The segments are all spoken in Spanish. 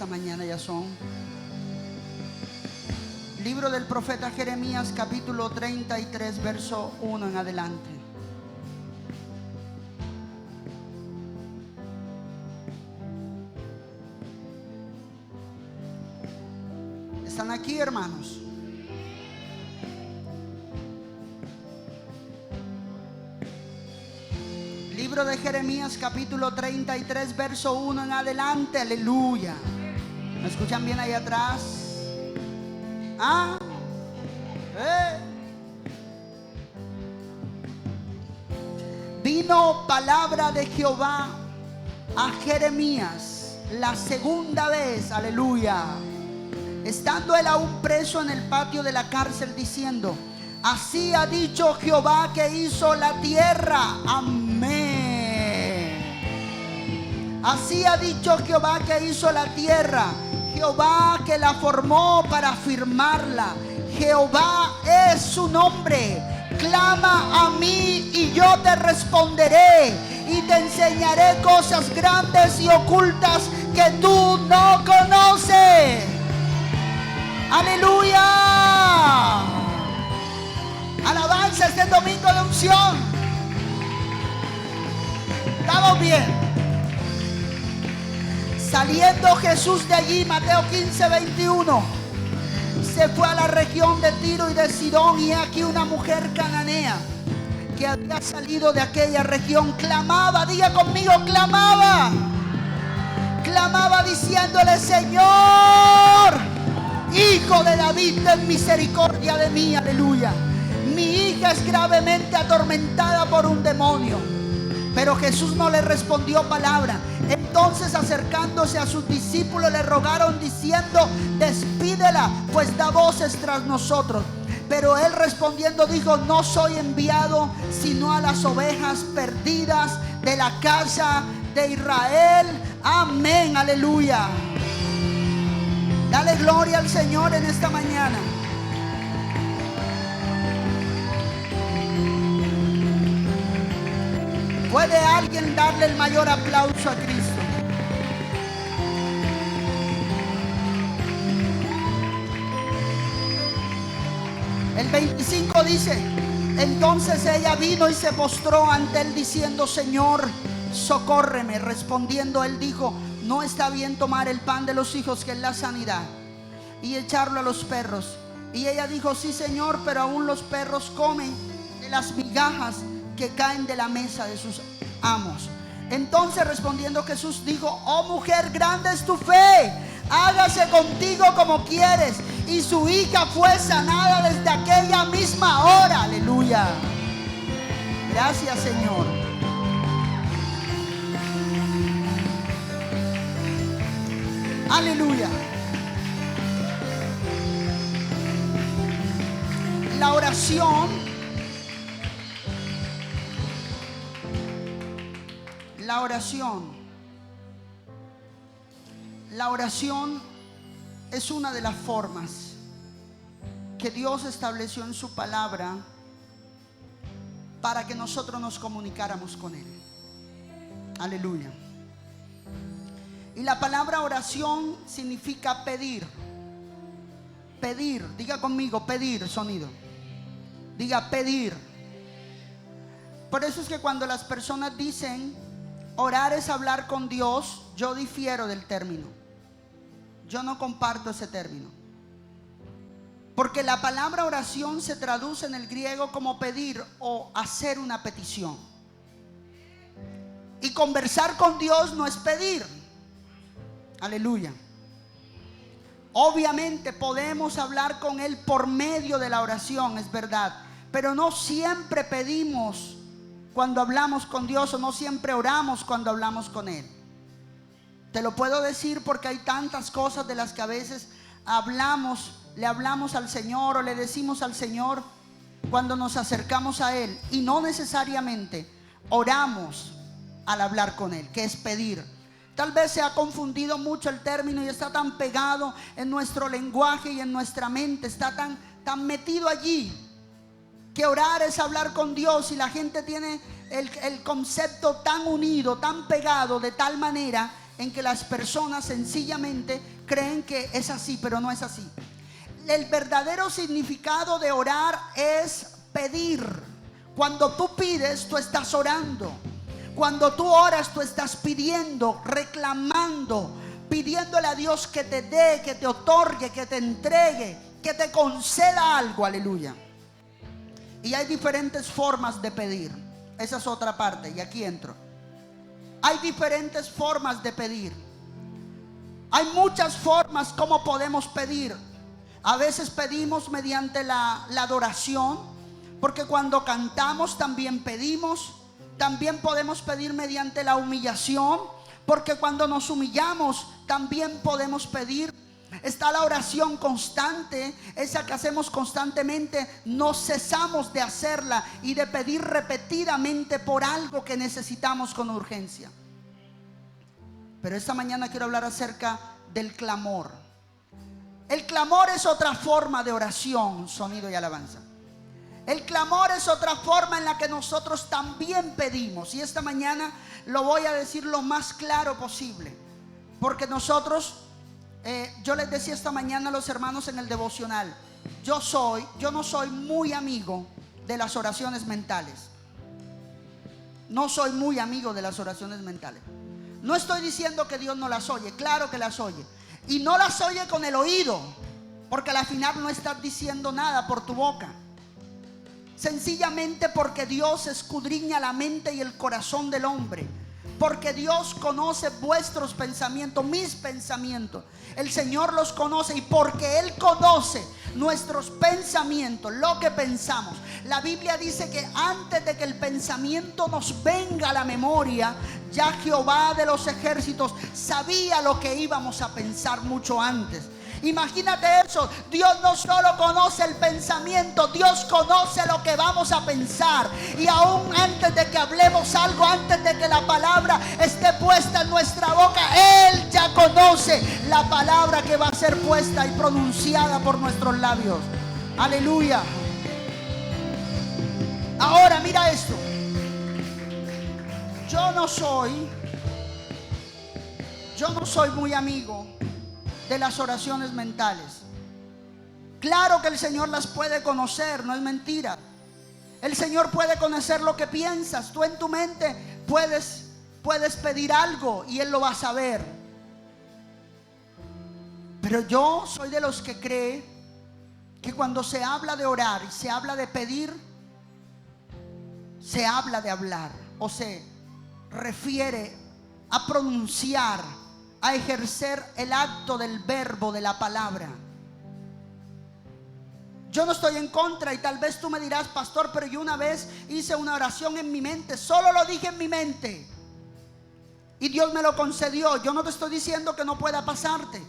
esta mañana ya son. Libro del profeta Jeremías, capítulo 33, verso 1 en adelante. ¿Están aquí, hermanos? Libro de Jeremías, capítulo 33, verso 1 en adelante. Aleluya. ¿Me escuchan bien ahí atrás? Vino palabra de Jehová a Jeremías la segunda vez, aleluya, estando él aún preso en el patio de la cárcel, diciendo: así ha dicho Jehová que hizo la tierra. Amén. Así ha dicho Jehová que hizo la tierra, Jehová que la formó para firmarla. Jehová es su nombre. Clama a mí y yo te responderé y te enseñaré cosas grandes y ocultas que tú no conoces. Aleluya. Alabanza este domingo de unción. Estamos bien. Saliendo Jesús de allí, Mateo 15, 21, se fue a la región de Tiro y de Sidón, y aquí una mujer cananea que había salido de aquella región clamaba, diga conmigo, clamaba diciéndole: Señor, Hijo de David, ten misericordia de mí. Aleluya. Mi hija es gravemente atormentada por un demonio. Pero Jesús no le respondió palabra. Entonces, acercándose a sus discípulos, le rogaron diciendo: despídela, pues da voces tras nosotros. Pero él respondiendo dijo: no soy enviado sino a las ovejas perdidas de la casa de Israel. Amén, aleluya. Dale gloria al Señor en esta mañana. ¿Puede alguien darle el mayor aplauso a Cristo? El 25 dice: entonces ella vino y se postró ante él diciendo: Señor, socórreme. Respondiendo él dijo: no está bien tomar el pan de los hijos, que es la sanidad, y echarlo a los perros. Y ella dijo: sí, Señor, pero aún los perros comen de las migajas que caen de la mesa de sus amos. Entonces respondiendo Jesús dijo: oh mujer, grande es tu fe, hágase contigo como quieres. Y su hija fue sanada desde aquella misma hora. Aleluya. Gracias, Señor. Aleluya. La oración es una de las formas que Dios estableció en su palabra para que nosotros nos comunicáramos con Él. Aleluya. Y la palabra oración significa pedir. Pedir, diga conmigo, pedir, sonido. Diga pedir. Por eso es que cuando las personas dicen orar es hablar con Dios, yo difiero del término. Yo no comparto ese término. Porque la palabra oración se traduce en el griego como pedir o hacer una petición. Y conversar con Dios no es pedir. Aleluya. Obviamente podemos hablar con Él por medio de la oración, es verdad. Pero no siempre pedimos cuando hablamos con Dios, o no siempre oramos cuando hablamos con Él. Te lo puedo decir porque hay tantas cosas de las que a veces le hablamos al Señor o le decimos al Señor cuando nos acercamos a Él, y no necesariamente oramos al hablar con Él, que es pedir. Tal vez se ha confundido mucho el término y está tan pegado en nuestro lenguaje y en nuestra mente, está tan metido allí, que orar es hablar con Dios, y la gente tiene el concepto tan unido, tan pegado, de tal manera en que las personas sencillamente creen que es así, pero no es así. El verdadero significado de orar es pedir. Cuando tú pides, tú estás orando. Cuando tú oras, tú estás pidiendo, reclamando, pidiéndole a Dios que te dé, que te otorgue, que te entregue, que te conceda algo. Aleluya. Y hay diferentes formas de pedir. Esa es otra parte, y aquí entro. Hay diferentes formas de pedir. Hay muchas formas como podemos pedir. A veces pedimos mediante la adoración, porque cuando cantamos también pedimos. También podemos pedir mediante la humillación, porque cuando nos humillamos también podemos pedir. Está la oración constante, esa que hacemos constantemente, no cesamos de hacerla y de pedir repetidamente por algo que necesitamos con urgencia. Pero esta mañana quiero hablar acerca del clamor. El clamor es otra forma de oración, sonido y alabanza. El clamor es otra forma en la que nosotros también pedimos. Y esta mañana lo voy a decir lo más claro posible, porque nosotros, yo les decía esta mañana a los hermanos en el devocional, yo no soy muy amigo de las oraciones mentales. No soy muy amigo de las oraciones mentales. No estoy diciendo que Dios no las oye, claro que las oye. Y no las oye con el oído, porque al final no estás diciendo nada por tu boca. Sencillamente porque Dios escudriña la mente y el corazón del hombre. Porque Dios conoce vuestros pensamientos, mis pensamientos. El Señor los conoce, y porque Él conoce nuestros pensamientos, lo que pensamos. La Biblia dice que antes de que el pensamiento nos venga a la memoria, ya Jehová de los ejércitos sabía lo que íbamos a pensar mucho antes. Imagínate eso. Dios no solo conoce el pensamiento, Dios conoce lo que vamos a pensar. Y aún antes de que hablemos algo, antes de que la palabra esté puesta en nuestra boca, Él ya conoce la palabra que va a ser puesta y pronunciada por nuestros labios. Aleluya. Ahora mira esto. Yo no soy muy amigo de las oraciones mentales. Claro que el Señor las puede conocer, no es mentira. El Señor puede conocer lo que piensas. Tú en tu mente puedes pedir algo y Él lo va a saber. Pero yo soy de los que cree que cuando se habla de orar y se habla de pedir, se habla de hablar, o se refiere a pronunciar, a ejercer el acto del verbo, de la palabra. Yo no estoy en contra, y tal vez tú me dirás, pastor, pero yo una vez hice una oración en mi mente, solo lo dije en mi mente y Dios me lo concedió. Yo no te estoy diciendo que no pueda pasarte.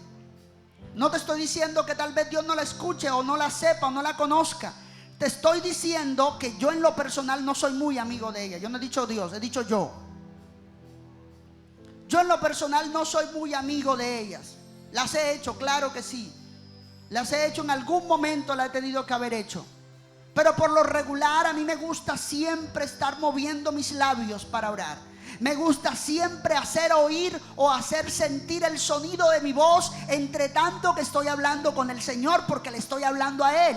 No te estoy diciendo que tal vez Dios no la escuche o no la sepa o no la conozca. Te estoy diciendo que yo en lo personal no soy muy amigo de ella. Yo no he dicho Dios, he dicho yo. Yo en lo personal no soy muy amigo de ellas. Las he hecho, claro que sí. Las he hecho en algún momento, las he tenido que haber hecho. Pero por lo regular a mí me gusta siempre estar moviendo mis labios para orar. Me gusta siempre hacer oír o hacer sentir el sonido de mi voz entre tanto que estoy hablando con el Señor, porque le estoy hablando a Él.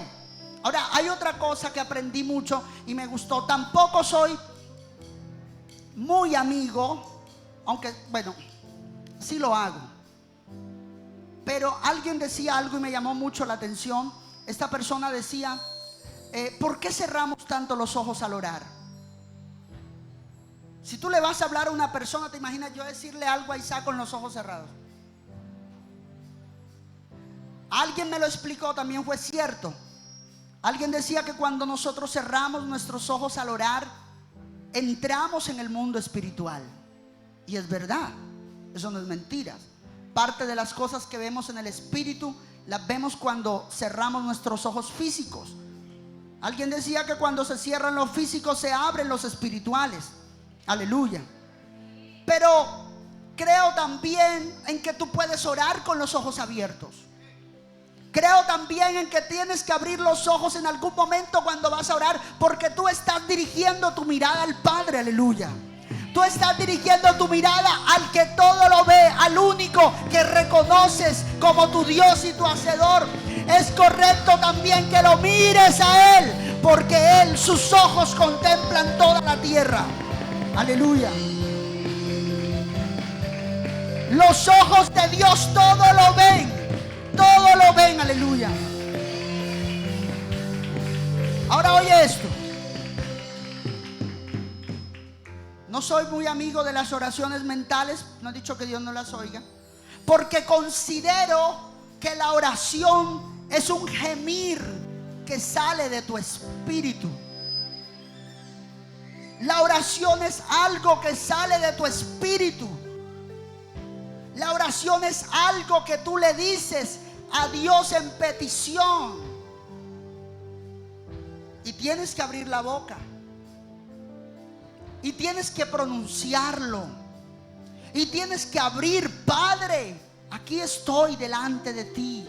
Ahora, hay otra cosa que aprendí mucho y me gustó. Tampoco soy muy amigo, aunque, bueno, sí lo hago. Pero alguien decía algo y me llamó mucho la atención. Esta persona decía, ¿por qué cerramos tanto los ojos al orar? Si tú le vas a hablar a una persona, ¿te imaginas yo decirle algo a Isaac con los ojos cerrados? Alguien me lo explicó, también fue cierto. Alguien decía que cuando nosotros cerramos nuestros ojos al orar, entramos en el mundo espiritual. Y es verdad, eso no es mentira. Parte de las cosas que vemos en el espíritu las vemos cuando cerramos nuestros ojos físicos. Alguien decía que cuando se cierran los físicos se abren los espirituales. Aleluya. Pero creo también en que tú puedes orar con los ojos abiertos. Creo también en que tienes que abrir los ojos en algún momento cuando vas a orar, porque tú estás dirigiendo tu mirada al Padre. Aleluya. Tú estás dirigiendo tu mirada al que todo lo ve, al único que reconoces como tu Dios y tu Hacedor. Es correcto también que lo mires a Él, porque Él, sus ojos contemplan toda la tierra. Aleluya. Los ojos de Dios todo lo ven, aleluya. Ahora oye esto. No soy muy amigo de las oraciones mentales, no he dicho que Dios no las oiga, porque considero que la oración es un gemir que sale de tu espíritu. La oración es algo que sale de tu espíritu. La oración es algo que tú le dices a Dios en petición. Y tienes que abrir la boca. Y tienes que pronunciarlo. Y tienes que abrir: Padre, aquí estoy delante de ti.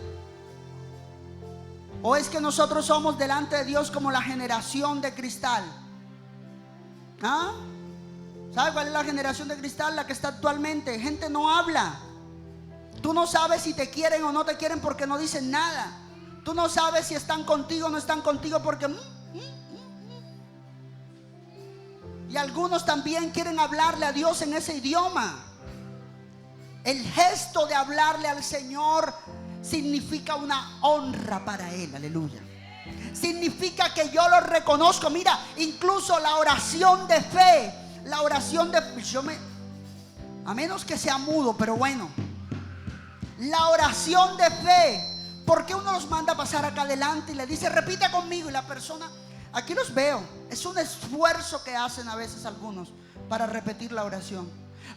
¿O es que nosotros somos delante de Dios como la generación de cristal? ¿Ah? ¿Sabe cuál es la generación de cristal? La que está actualmente. Gente no habla. Tú no sabes si te quieren o no te quieren porque no dicen nada. Tú no sabes si están contigo o no están contigo porque Y algunos también quieren hablarle a Dios en ese idioma. El gesto de hablarle al Señor significa una honra para Él, aleluya. Significa que yo lo reconozco. Mira, incluso la oración de fe, la oración de a menos que sea mudo, pero bueno, la oración de fe, porque uno los manda a pasar acá adelante y le dice: repita conmigo, y la persona, aquí los veo, es un esfuerzo que hacen a veces algunos para repetir la oración.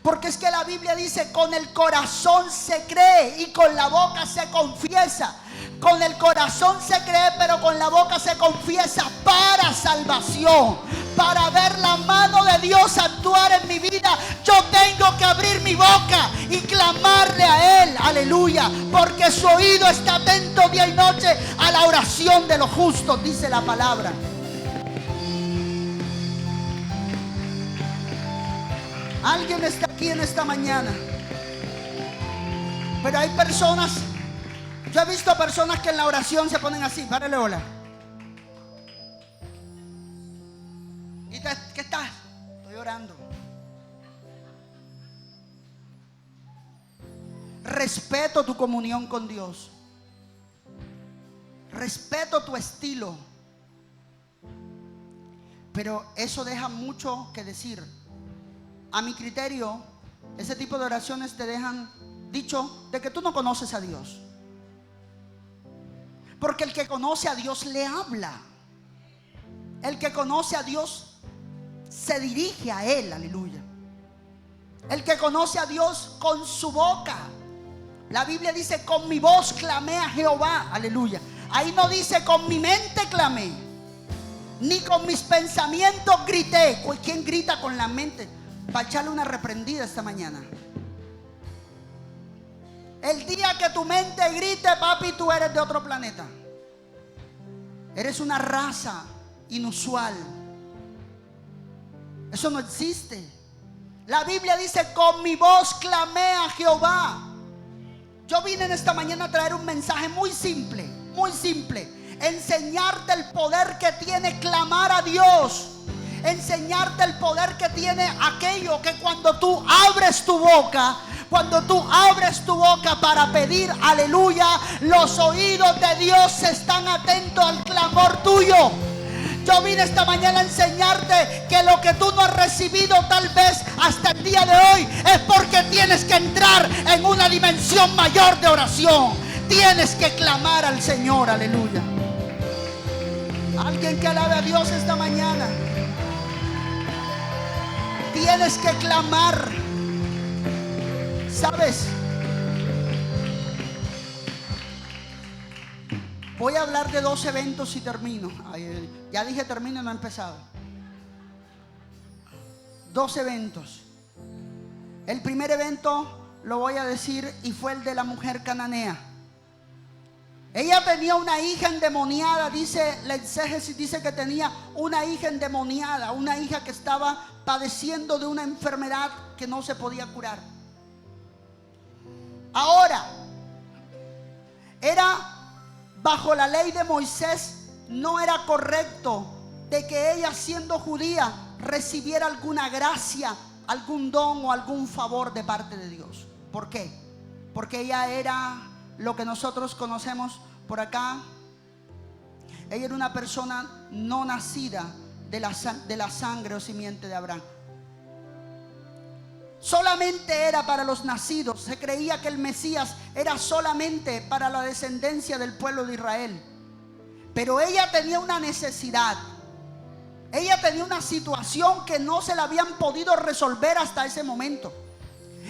Porque es que la Biblia dice: con el corazón se cree y con la boca se confiesa. Con el corazón se cree, pero con la boca se confiesa para salvación. Para ver la mano de Dios actuar en mi vida, yo tengo que abrir mi boca y clamarle a Él, aleluya. Porque su oído está atento día y noche a la oración de los justos, dice la palabra. Alguien está aquí en esta mañana. Pero hay personas, yo he visto personas que en la oración se ponen así: párale, hola. ¿Y qué estás? Estoy orando. Respeto tu comunión con Dios. Respeto tu estilo. Pero eso deja mucho que decir. A mi criterio, ese tipo de oraciones te dejan dicho de que tú no conoces a Dios. Porque el que conoce a Dios le habla. El que conoce a Dios se dirige a Él, aleluya. El que conoce a Dios con su boca. La Biblia dice: con mi voz clamé a Jehová, aleluya. Ahí no dice: con mi mente clamé, ni con mis pensamientos grité. ¿Quién grita con la mente? Para echarle una reprendida esta mañana. El día que tu mente grite, papi, tú eres de otro planeta. Eres una raza inusual. Eso no existe. La Biblia dice: con mi voz clamé a Jehová. Yo vine en esta mañana a traer un mensaje muy simple, muy simple. Enseñarte el poder que tiene clamar a Dios. Enseñarte el poder que tiene aquello que cuando tú abres tu boca, para pedir, aleluya, los oídos de Dios están atentos al clamor tuyo. Yo vine esta mañana a enseñarte que lo que tú no has recibido tal vez hasta el día de hoy es porque tienes que entrar en una dimensión mayor de oración. Tienes que clamar al Señor, aleluya. Alguien que alabe a Dios esta mañana. Tienes que clamar. ¿Sabes? Voy a hablar de 2 eventos y termino. Ya dije termino y no he empezado. 2 eventos. El primer evento lo voy a decir y fue el de la mujer cananea. Ella tenía una hija endemoniada, dice la exégesis, dice que tenía una hija endemoniada, una hija que estaba padeciendo de una enfermedad que no se podía curar. Ahora, era bajo la ley de Moisés, no era correcto de que ella, siendo judía, recibiera alguna gracia, algún don o algún favor de parte de Dios. ¿Por qué? Porque ella era lo que nosotros conocemos por acá. Ella era una persona no nacida de la sangre o simiente de Abraham. Solamente era para los nacidos. Se creía que el Mesías era solamente para la descendencia del pueblo de Israel. Pero ella tenía una necesidad. Ella tenía una situación que no se la habían podido resolver hasta ese momento.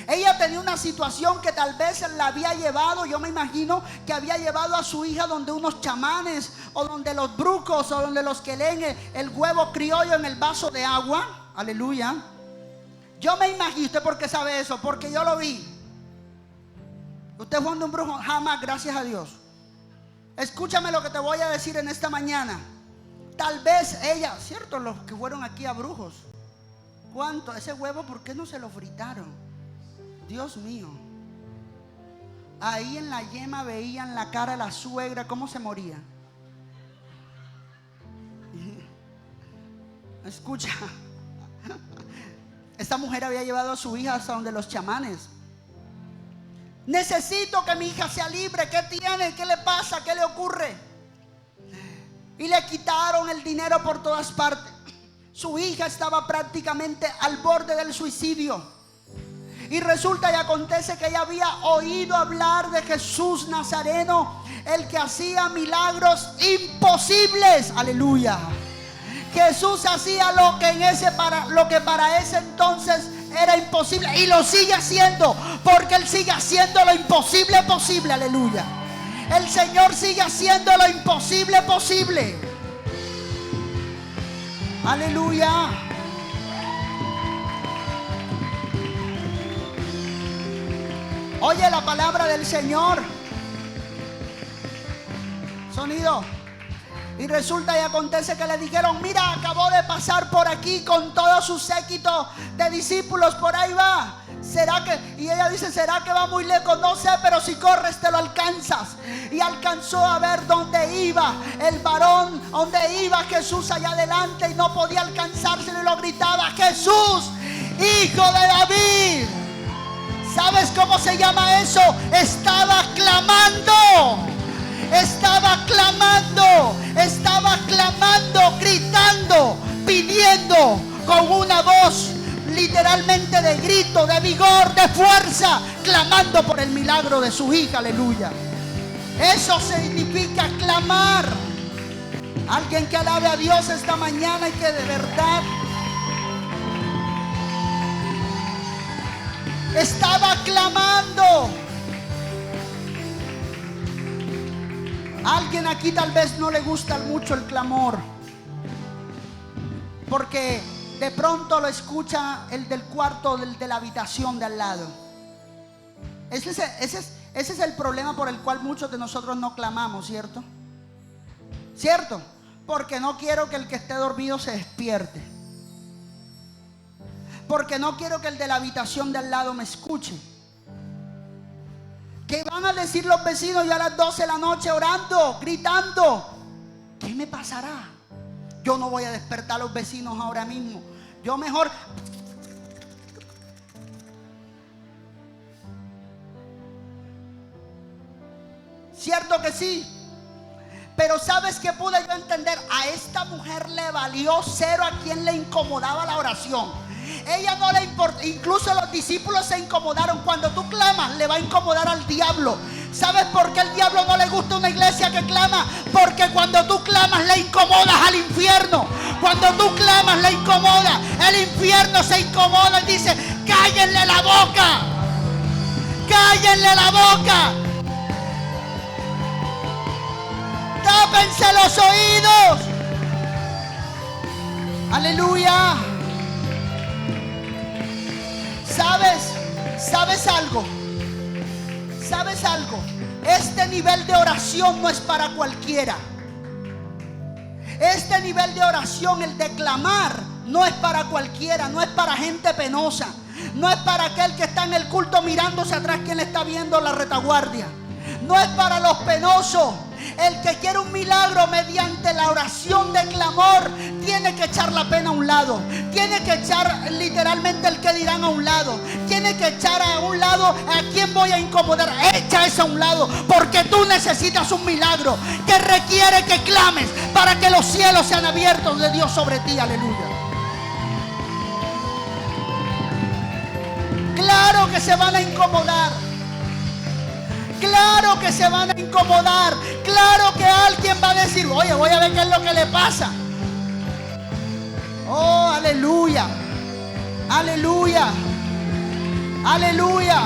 Ella tenía una situación que tal vez la había llevado, yo me imagino que había llevado a su hija donde unos chamanes, o donde los brucos, o donde los que leen el huevo criollo en el vaso de agua. Aleluya. Yo me imagino, ¿usted por qué sabe eso? Porque yo lo vi. Usted fue donde un brujo, jamás, gracias a Dios. Escúchame lo que te voy a decir en esta mañana. Tal vez ella, cierto, los que fueron aquí a brujos, ¿cuánto? Ese huevo, ¿por qué no se lo fritaron? Dios mío. Ahí en la yema veían la cara de la suegra, cómo se moría. Escucha, esta mujer había llevado a su hija hasta donde los chamanes. Necesito que mi hija sea libre. ¿Qué tiene? ¿Qué le pasa? ¿Qué le ocurre? Y le quitaron el dinero por todas partes. Su hija estaba prácticamente al borde del suicidio. Y resulta y acontece que ella había oído hablar de Jesús Nazareno, el que hacía milagros imposibles. Aleluya. Jesús hacía lo que para ese entonces era imposible, y lo sigue haciendo, porque Él sigue haciendo lo imposible posible. Aleluya. El Señor sigue haciendo lo imposible posible. Aleluya. Oye la palabra del Señor. Sonido. Y resulta y acontece que le dijeron: mira, acabó de pasar por aquí con todo su séquito de discípulos, por ahí va. ¿Será que? Y ella dice: ¿será que va muy lejos? No sé, pero si corres te lo alcanzas. Y alcanzó a ver dónde iba el varón, dónde iba Jesús allá adelante, y no podía alcanzárselo, y lo gritaba: Jesús, hijo de David. ¿Sabes cómo se llama eso? Estaba clamando. Estaba clamando, gritando, pidiendo con una voz literalmente de grito, de vigor, de fuerza, clamando por el milagro de su hija. Aleluya. Eso significa clamar. Alguien que alabe a Dios esta mañana y que de verdad estaba clamando. A alguien aquí tal vez no le gusta mucho el clamor, porque de pronto lo escucha el del cuarto, de la habitación de al lado. Ese es el problema por el cual muchos de nosotros no clamamos, ¿cierto? ¿Cierto? Porque no quiero que el que esté dormido se despierte. Porque no quiero que el de la habitación de al lado me escuche. ¿Qué van a decir los vecinos ya a las 12 de la noche orando, gritando? ¿Qué me pasará? Yo no voy a despertar a los vecinos ahora mismo. Yo mejor... ¿Cierto que sí? Pero ¿sabes qué pude yo entender? A esta mujer le valió cero a quien le incomodaba la oración. Ella no le importa. Incluso los discípulos se incomodaron. Cuando tú clamas, le va a incomodar al diablo. ¿Sabes por qué al diablo no le gusta una iglesia que clama? Porque cuando tú clamas, le incomodas al infierno. Cuando tú clamas, le incomoda. El infierno se incomoda y dice: cállenle la boca. Cállenle la boca. Tápense los oídos. Aleluya. ¿Sabes algo? ¿Sabes algo? Este nivel de oración no es para cualquiera. Este nivel de oración, el de clamar, no es para cualquiera, no es para gente penosa, no es para aquel que está en el culto mirándose atrás, quien le está viendo la retaguardia. No es para los penosos. El que quiere un milagro mediante la oración de clamor tiene que echar la pena a un lado, tiene que echar literalmente el que dirán a un lado, tiene que echar a un lado a quién voy a incomodar. Echa eso a un lado, porque tú necesitas un milagro que requiere que clames para que los cielos sean abiertos de Dios sobre ti. Aleluya. Claro que se van a incomodar. Claro que se van a incomodar. Claro que alguien va a decir: oye, voy a ver qué es lo que le pasa. Oh, aleluya. Aleluya. Aleluya.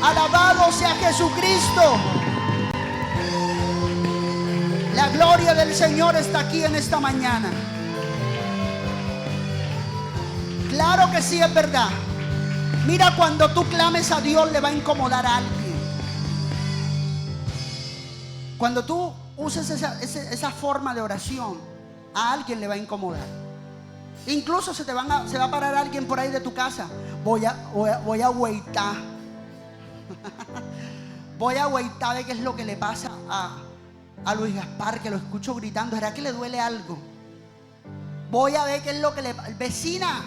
Alabado sea Jesucristo. La gloria del Señor está aquí en esta mañana. Claro que sí, es verdad. Mira, cuando tú clames a Dios, le va a incomodar a alguien. Cuando tú uses esa forma de oración, a alguien le va a incomodar. Incluso se va a parar alguien por ahí de tu casa. Voy a agüitar. Voy a agüitar de qué es lo que le pasa a Luis Gaspar, que lo escucho gritando. ¿Será que le duele algo? Voy a ver qué es lo que le pasa. Vecina,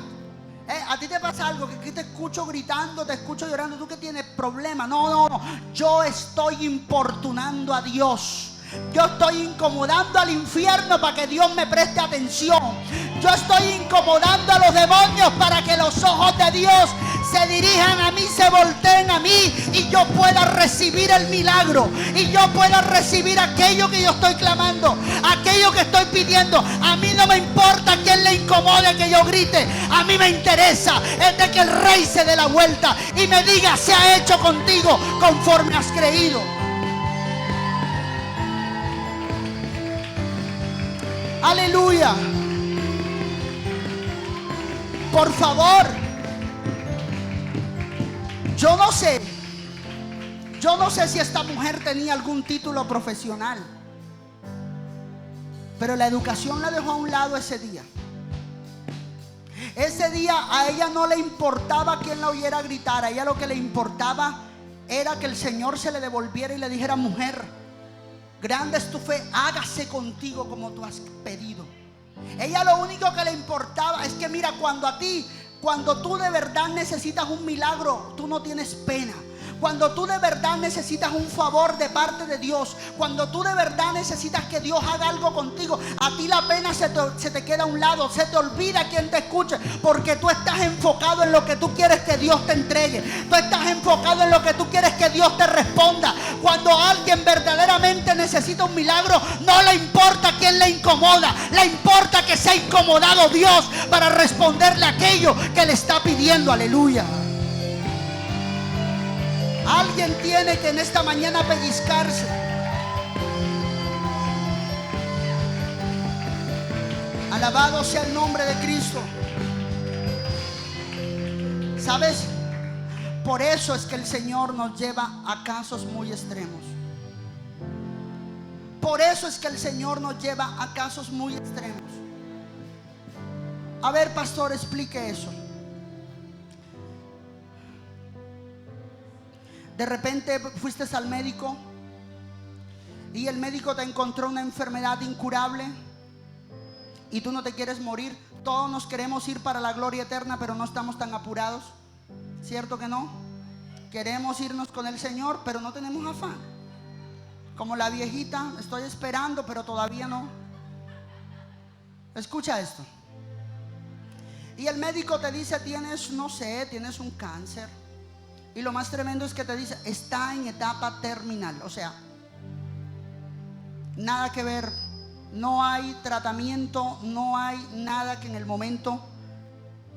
a ti te pasa algo, que te escucho gritando, te escucho llorando. ¿Tú qué tienes problema? No. Yo estoy importunando a Dios. Yo estoy incomodando al infierno para que Dios me preste atención. Yo estoy incomodando a los demonios para que los ojos de Dios se dirijan a mí, se volteen a mí, y yo pueda recibir el milagro, y yo pueda recibir aquello que yo estoy clamando, aquello que estoy pidiendo. A mí no me importa quién le incomode que yo grite. A mí me interesa es de que el Rey se dé la vuelta y me diga: se ha hecho contigo conforme has creído. Aleluya. Por favor, yo no sé si esta mujer tenía algún título profesional, pero la educación la dejó a un lado ese día. Ese día a ella no le importaba quién la oyera gritar. A ella lo que le importaba era que el Señor se le devolviera y le dijera: mujer, grande es tu fe, hágase contigo como tú has pedido. Ella lo único que le importaba es que, mira, cuando tú de verdad necesitas un milagro, tú no tienes pena. Cuando tú de verdad necesitas un favor de parte de Dios, cuando tú de verdad necesitas que Dios haga algo contigo, a ti la pena se te queda a un lado, se te olvida quien te escuche, porque tú estás enfocado en lo que tú quieres que Dios te entregue. Tú estás enfocado en lo que tú quieres que Dios te responda. Cuando alguien verdaderamente necesita un milagro, no le importa quién le incomoda, le importa que sea incomodado Dios para responderle aquello que le está pidiendo. Aleluya. Alguien tiene que en esta mañana pellizcarse. Alabado sea el nombre de Cristo. ¿Sabes? Por eso es que el Señor nos lleva a casos muy extremos. Por eso es que el Señor nos lleva a casos muy extremos. A ver, pastor, explique eso. De repente fuiste al médico y el médico te encontró una enfermedad incurable y tú no te quieres morir. Todos nos queremos ir para la gloria eterna, pero no estamos tan apurados. ¿Cierto que no? Queremos irnos con el Señor, pero no tenemos afán. Como la viejita, estoy esperando, pero todavía no. Escucha esto. Y el médico te dice: tienes, no sé, tienes un cáncer. Y lo más tremendo es que te dice: está en etapa terminal. O sea, nada que ver. No hay tratamiento, no hay nada que en el momento.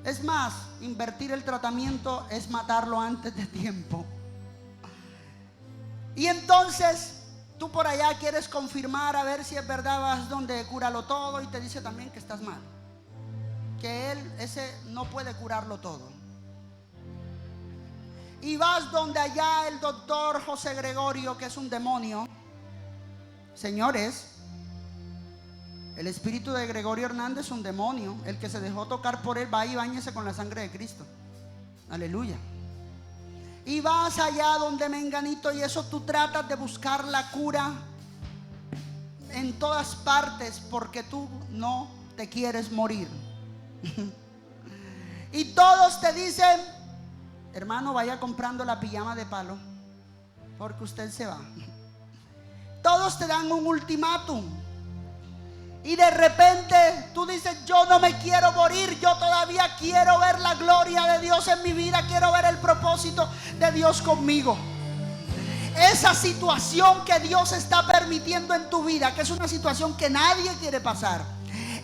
Es más, invertir el tratamiento es matarlo antes de tiempo. Y entonces tú por allá quieres confirmar a ver si es verdad, vas donde cúralo todo y te dice también que estás mal, que ese no puede curarlo todo. y vas donde allá el doctor José Gregorio, que es un demonio. Señores, el espíritu de Gregorio Hernández es un demonio. El que se dejó tocar por él, va y báñese con la sangre de Cristo. Aleluya. Y vas allá donde menganito, y eso tú tratas de buscar la cura en todas partes porque tú no te quieres morir. Y todos te dicen: hermano, vaya comprando la pijama de palo porque usted se va. Todos te dan un ultimátum. Y de repente tú dices: yo no me quiero morir, yo todavía quiero ver la gloria de Dios en mi vida, quiero ver el propósito de Dios conmigo. Esa situación que Dios está permitiendo en tu vida, que es una situación que nadie quiere pasar,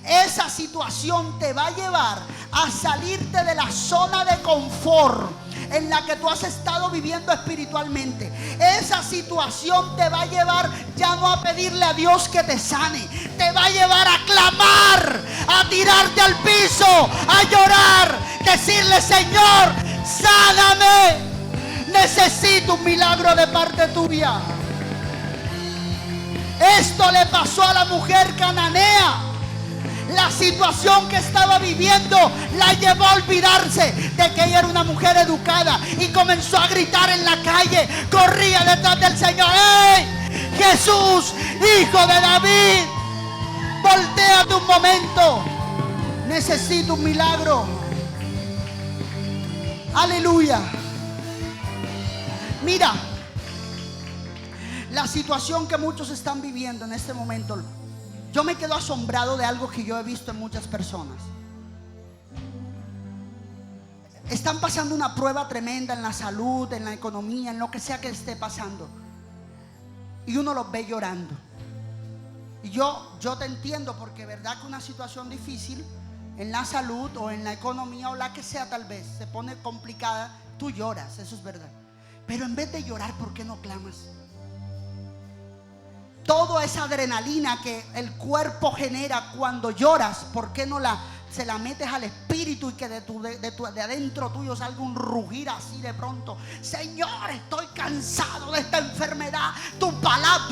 esa situación te va a llevar a salirte de la zona de confort en la que tú has estado viviendo espiritualmente. Esa situación te va a llevar ya no a pedirle a Dios que te sane, te va a llevar a clamar, a tirarte al piso, a llorar, decirle: Señor, sáname, necesito un milagro de parte tuya. Esto le pasó a la mujer cananea. La situación que estaba viviendo la llevó a olvidarse de que ella era una mujer educada y comenzó a gritar en la calle, corría detrás del Señor: ¡Hey, Jesús, hijo de David, voltéate un momento, necesito un milagro! Aleluya. Mira, la situación que muchos están viviendo en este momento, yo me quedo asombrado de algo que yo he visto en muchas personas. Están pasando una prueba tremenda en la salud, en la economía, en lo que sea que esté pasando, y uno los ve llorando. Y yo te entiendo, porque verdad que una situación difícil en la salud o en la economía o la que sea, tal vez se pone complicada, tú lloras, eso es verdad. Pero en vez de llorar, ¿por qué no clamas? Toda esa adrenalina que el cuerpo genera cuando lloras, ¿por qué no se la metes al espíritu y que de adentro tuyo salga un rugir así de pronto? Señor, estoy cansado de esta enfermedad. Tu palabra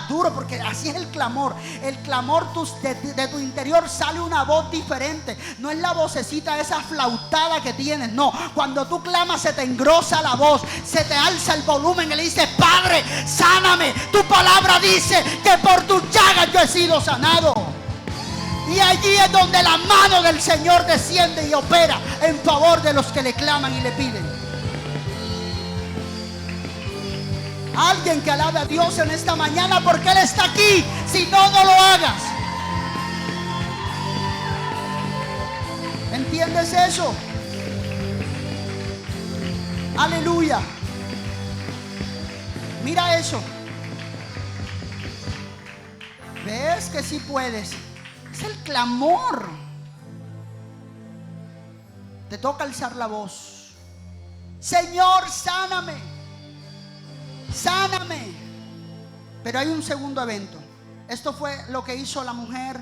duro, porque así es el clamor. El clamor de tu interior sale una voz diferente. No es la vocecita esa flautada que tienes, no. Cuando tú clamas se te engrosa la voz, se te alza el volumen y le dices: Padre, sáname. Tu palabra dice que por tus llagas yo he sido sanado. Y allí es donde la mano del Señor desciende y opera en favor de los que le claman y le piden. Alguien que alabe a Dios en esta mañana, porque Él está aquí. Si no, no lo hagas. ¿Entiendes eso? Aleluya. Mira eso. ¿Ves que sí puedes? Es el clamor. Te toca alzar la voz: Señor, sáname, sáname. Pero hay un segundo evento. Esto fue lo que hizo la mujer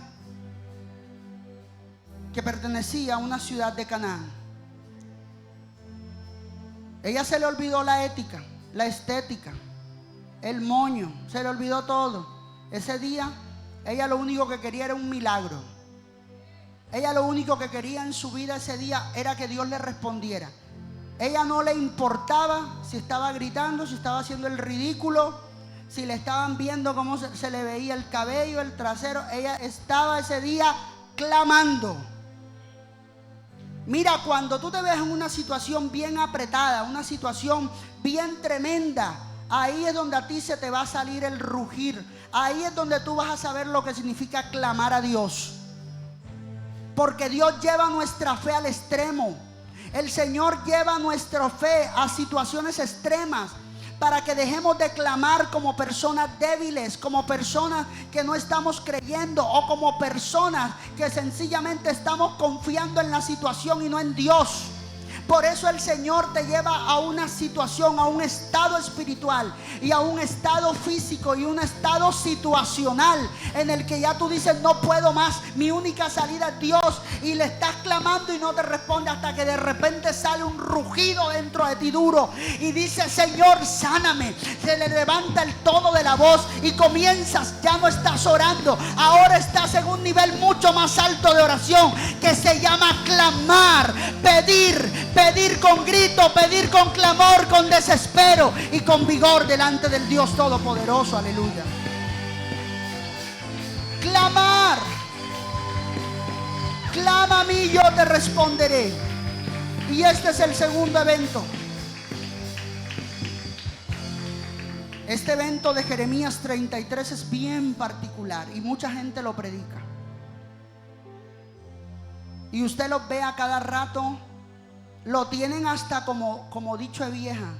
que pertenecía a una ciudad de Canaán. Ella se le olvidó la ética, la estética, el moño, se le olvidó todo. Ese día ella lo único que quería era un milagro. Ella lo único que quería en su vida ese día era que Dios le respondiera. Ella no le importaba si estaba gritando, si estaba haciendo el ridículo, si le estaban viendo cómo se le veía el cabello, el trasero. Ella estaba ese día clamando. Mira, cuando tú te ves en una situación bien apretada, una situación bien tremenda, ahí es donde a ti se te va a salir el rugir. Ahí es donde tú vas a saber lo que significa clamar a Dios. Porque Dios lleva nuestra fe al extremo. El Señor lleva nuestra fe a situaciones extremas, para que dejemos de clamar como personas débiles, como personas que no estamos creyendo, o como personas que sencillamente estamos confiando en la situación y no en Dios. Por eso el Señor te lleva a una situación, a un estado espiritual y a un estado físico y un estado situacional en el que ya tú dices: no puedo más, mi única salida es Dios. Y le estás clamando y no te responde, hasta que de repente sale un rugido dentro de ti duro y dice: Señor, sáname. Se le levanta el tono de la voz y comienzas, ya no estás orando, ahora estás en un nivel mucho más alto de oración, que se llama clamar, pedir con grito, pedir con clamor, con desespero y con vigor delante del Dios Todopoderoso. Aleluya. Clamar. Clama a mí y yo te responderé. Y este es el segundo evento. Este evento de Jeremías 33 es bien particular y mucha gente lo predica. Y usted lo ve a cada rato. Lo tienen hasta como dicho de vieja.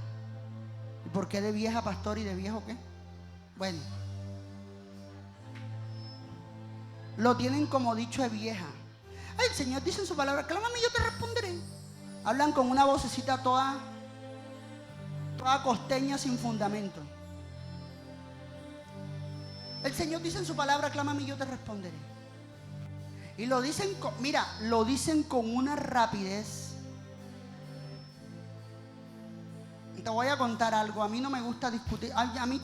¿Y por qué de vieja, pastor? ¿Y de viejo qué? Bueno, lo tienen como dicho de vieja. Ay, el Señor dice en su palabra: clámame y yo te responderé. Hablan con una vocecita toda costeña, sin fundamento. El Señor dice en su palabra: clámame y yo te responderé. Y lo dicen lo dicen con una rapidez. Te voy a contar algo. A mí no me gusta discutir. A mí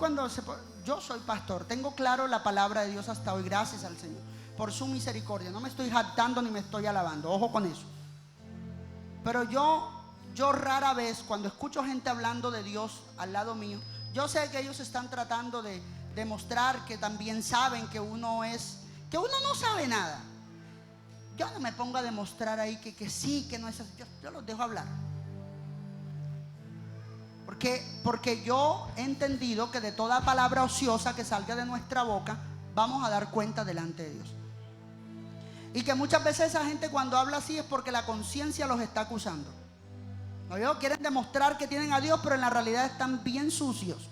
yo soy pastor, tengo claro la palabra de Dios hasta hoy, gracias al Señor por su misericordia. No me estoy jactando ni me estoy alabando, ojo con eso. Pero yo rara vez, cuando escucho gente hablando de Dios al lado mío, yo sé que ellos están tratando de demostrar que también saben que uno no sabe nada. Yo no me pongo a demostrar ahí que sí, que no es así. Yo los dejo hablar. Porque yo he entendido que de toda palabra ociosa que salga de nuestra boca, vamos a dar cuenta delante de Dios. Y que muchas veces esa gente, cuando habla así, es porque la conciencia los está acusando. ¿No? Quieren demostrar que tienen a Dios, pero en la realidad están bien sucios.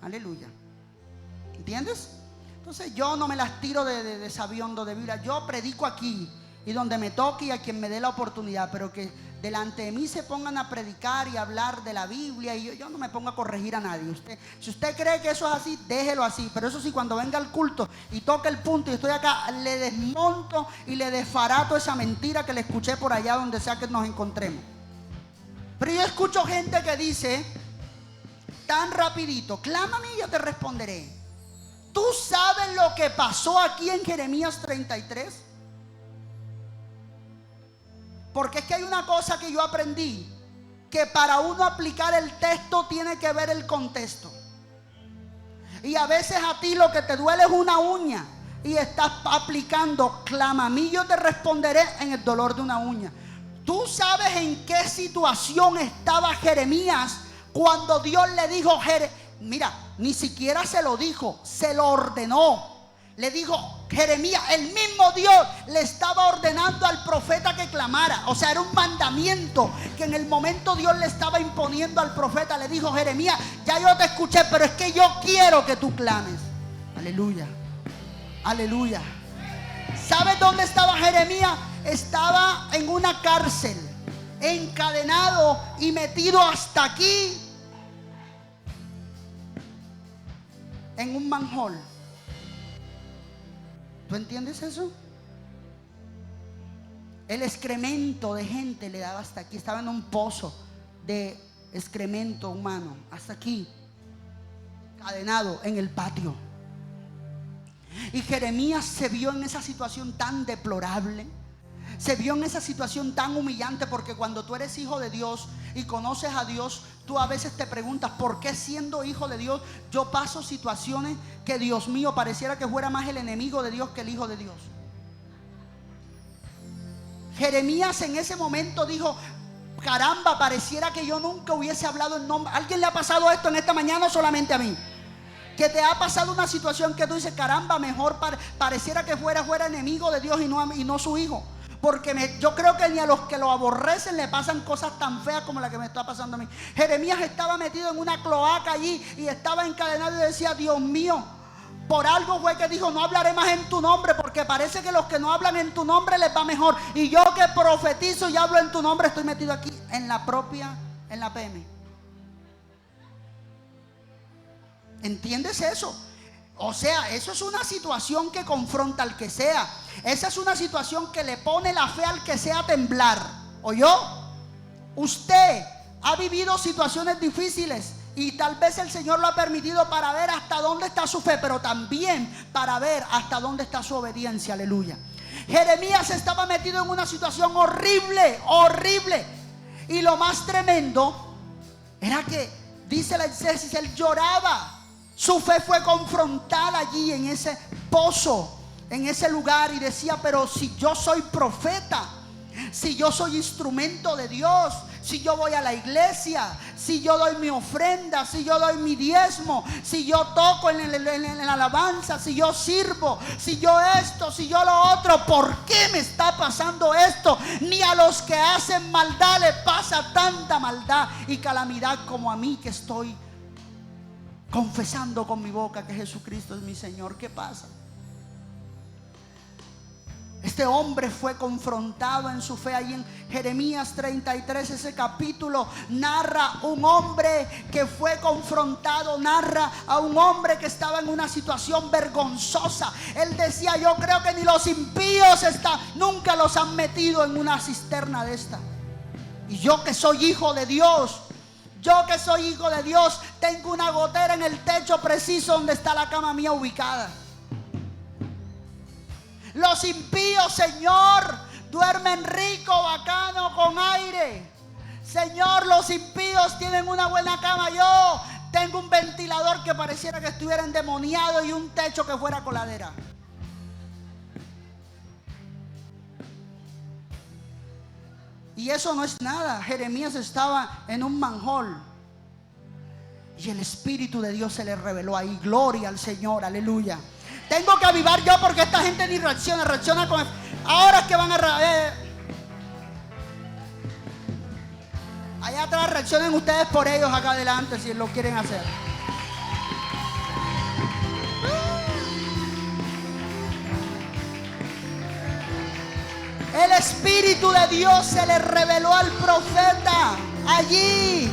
Aleluya. ¿Entiendes? Entonces yo no me las tiro de sabiondo de Biblia. Yo predico aquí y donde me toque y a quien me dé la oportunidad, pero que delante de mí se pongan a predicar y hablar de la Biblia, y yo no me pongo a corregir a nadie. Si usted cree que eso es así, déjelo así. Pero eso sí, cuando venga al culto y toque el punto y estoy acá, le desmonto y le desfarato esa mentira que le escuché por allá donde sea que nos encontremos. Pero yo escucho gente que dice tan rapidito: clámame y yo te responderé. ¿Tú sabes lo que pasó aquí en Jeremías 33? Porque es que hay una cosa que yo aprendí, que para uno aplicar el texto tiene que ver el contexto. Y a veces a ti lo que te duele es una uña y estás aplicando clama a mí yo te responderé en el dolor de una uña. ¿Tú sabes en qué situación estaba Jeremías cuando Dios le dijo? Mira, ni siquiera se lo dijo, se lo ordenó. Le dijo Jeremías, el mismo Dios le estaba ordenando al profeta que clamara. O sea, era un mandamiento que en el momento Dios le estaba imponiendo al profeta. Le dijo: Jeremías, ya yo te escuché, pero es que yo quiero que tú clames. Aleluya, aleluya. ¿Sabes dónde estaba Jeremías? Estaba en una cárcel, encadenado y metido hasta aquí en un manhole. ¿Tú entiendes eso? El excremento de gente le daba hasta aquí. Estaba en un pozo de excremento humano, hasta aquí, encadenado en el patio. Y Jeremías se vio en esa situación tan deplorable, se vio en esa situación tan humillante, porque cuando tú eres hijo de Dios y conoces a Dios, tú a veces te preguntas: ¿por qué siendo hijo de Dios yo paso situaciones que, Dios mío, pareciera que fuera más el enemigo de Dios que el hijo de Dios? Jeremías en ese momento dijo: caramba, pareciera que yo nunca hubiese hablado en nombre. ¿Alguien le ha pasado esto en esta mañana o solamente a mí? Que te ha pasado una situación que tú dices: caramba, mejor pareciera que fuera enemigo de Dios y no su hijo. Porque yo creo que ni a los que lo aborrecen le pasan cosas tan feas como la que me está pasando a mí. Jeremías estaba metido en una cloaca allí y estaba encadenado y decía: Dios mío, Por algo fue que dijo: no hablaré más en tu nombre, porque parece que los que no hablan en tu nombre les va mejor. Y yo que profetizo y hablo en tu nombre, estoy metido aquí en la PM. ¿Entiendes eso? O sea, eso es una situación que confronta al que sea. Esa es una situación que le pone la fe al que sea a temblar. ¿Oyó? Usted ha vivido situaciones difíciles y tal vez el Señor lo ha permitido para ver hasta dónde está su fe, pero también para ver hasta dónde está su obediencia. Aleluya. Jeremías estaba metido en una situación horrible, horrible. Y lo más tremendo era que, dice la exégesis, él lloraba. Su fe fue confrontada allí en ese pozo, en ese lugar, y decía: pero si yo soy profeta, si yo soy instrumento de Dios, si yo voy a la iglesia, si yo doy mi ofrenda, si yo doy mi diezmo, si yo toco en la alabanza, si yo sirvo, si yo esto, si yo lo otro, ¿por qué me está pasando esto? Ni a los que hacen maldad les pasa tanta maldad y calamidad como a mí, que estoy confesando con mi boca que Jesucristo es mi Señor. ¿Qué pasa? Este hombre fue confrontado en su fe. Ahí en Jeremías 33, ese capítulo, narra un hombre que fue confrontado, narra a un hombre que estaba en una situación vergonzosa. Él decía: yo creo que ni los impíos nunca los han metido en una cisterna de esta. Y yo que soy hijo de Dios, tengo una gotera en el techo preciso donde está la cama mía ubicada. Los impíos, Señor, duermen rico, bacano, con aire. Señor, los impíos tienen una buena cama. Yo tengo un ventilador que pareciera que estuviera endemoniado y un techo que fuera coladera. Y eso no es nada. Jeremías estaba en un manhol y el Espíritu de Dios se le reveló ahí. Gloria al Señor, aleluya. Tengo que avivar yo, porque esta gente ni reacciona con... Ahora es que van a... Allá atrás reaccionen ustedes por ellos acá adelante si lo quieren hacer. El Espíritu de Dios se le reveló al profeta allí.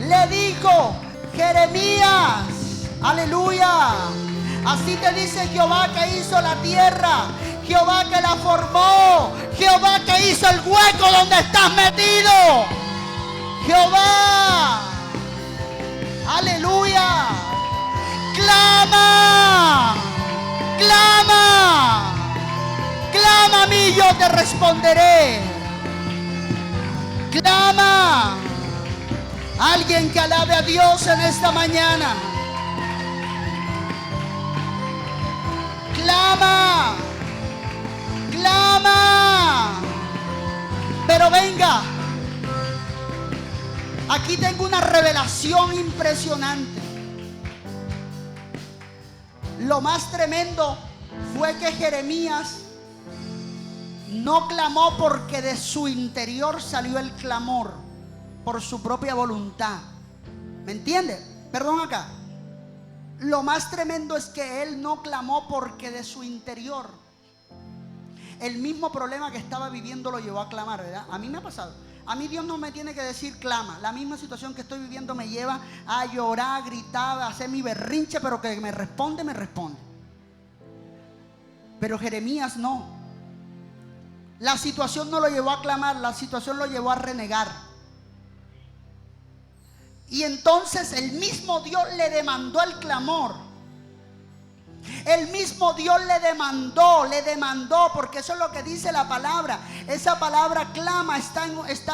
Le dijo: Jeremías, aleluya, así te dice Jehová que hizo la tierra, Jehová que la formó, Jehová que hizo el hueco donde estás metido. Jehová, aleluya. Clama, clama, clama a mí, yo te responderé. Clama. Alguien que alabe a Dios en esta mañana. Clama, clama. Pero venga, aquí tengo una revelación impresionante. Lo más tremendo fue que Jeremías no clamó porque de su interior salió el clamor, por su propia voluntad. ¿Me entiende? Perdón acá. Lo más tremendo es que él no clamó porque de su interior. El mismo problema que estaba viviendo lo llevó a clamar, ¿verdad? A mí me ha pasado. A mí Dios no me tiene que decir clama. La misma situación que estoy viviendo me lleva a llorar, a gritar, a hacer mi berrinche, pero que me responde, me responde. Pero Jeremías no. La situación no lo llevó a clamar, la situación lo llevó a renegar. Y entonces el mismo Dios le demandó el clamor. El mismo Dios le demandó, porque eso es lo que dice la palabra. Esa palabra clama está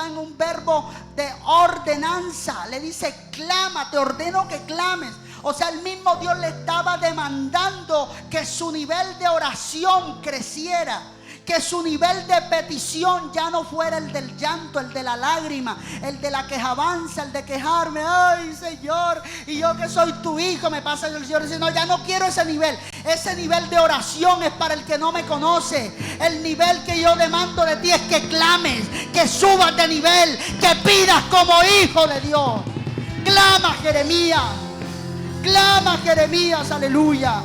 en un verbo de ordenanza. Le dice: clama, te ordeno que clames. O sea, el mismo Dios le estaba demandando que su nivel de oración creciera, que su nivel de petición ya no fuera el del llanto, el de la lágrima, el de la quejabanza, el de quejarme. Ay, Señor, y yo que soy tu hijo, me pasa el Señor dice: no, ya no quiero ese nivel. Ese nivel de oración es para el que no me conoce. El nivel que yo demando de ti es que clames, que subas de nivel, que pidas como hijo de Dios. Clama, Jeremías. Clama, Jeremías, aleluya.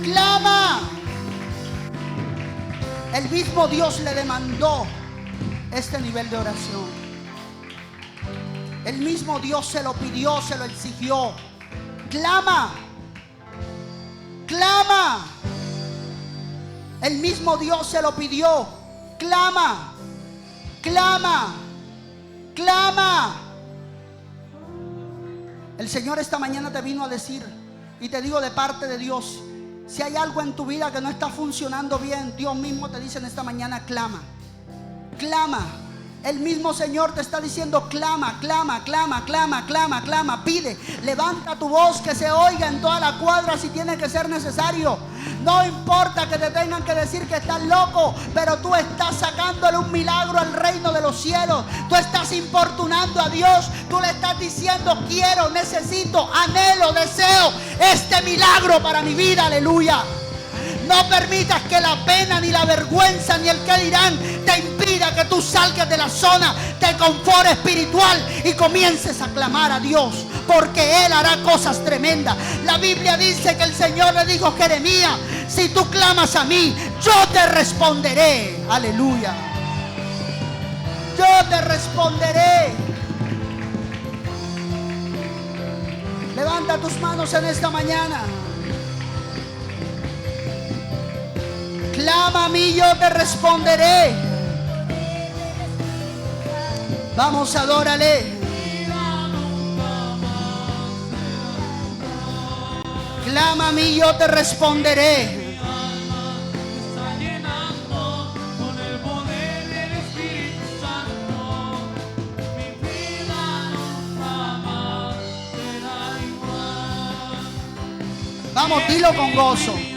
clama. El mismo Dios le demandó este nivel de oración. El mismo Dios se lo pidió, se lo exigió. Clama, clama. El mismo Dios se lo pidió. Clama, clama, clama. El Señor esta mañana te vino a decir, y te digo de parte de Dios, si hay algo en tu vida que no está funcionando bien, Dios mismo te dice en esta mañana, clama, clama. El mismo Señor te está diciendo, clama, clama, clama, clama, clama, clama, pide, levanta tu voz, que se oiga en toda la cuadra si tiene que ser necesario. No importa que te tengan que decir que estás loco, pero tú estás sacándole un milagro al reino de los cielos. Tú estás importunando a Dios. Tú le estás diciendo, quiero, necesito, anhelo, deseo este milagro para mi vida. Aleluya. No permitas que la pena, ni la vergüenza, ni el que dirán te impida que tú salgas de la zona de confort espiritual y comiences a clamar a Dios, porque Él hará cosas tremendas. La Biblia dice que el Señor le dijo a Jeremías, si tú clamas a mí, yo te responderé. Aleluya. Yo te responderé. Levanta tus manos en esta mañana. Clama a mí, yo te responderé. Vamos, adórale. Clama a mí, yo te responderé. Vamos, dilo con gozo.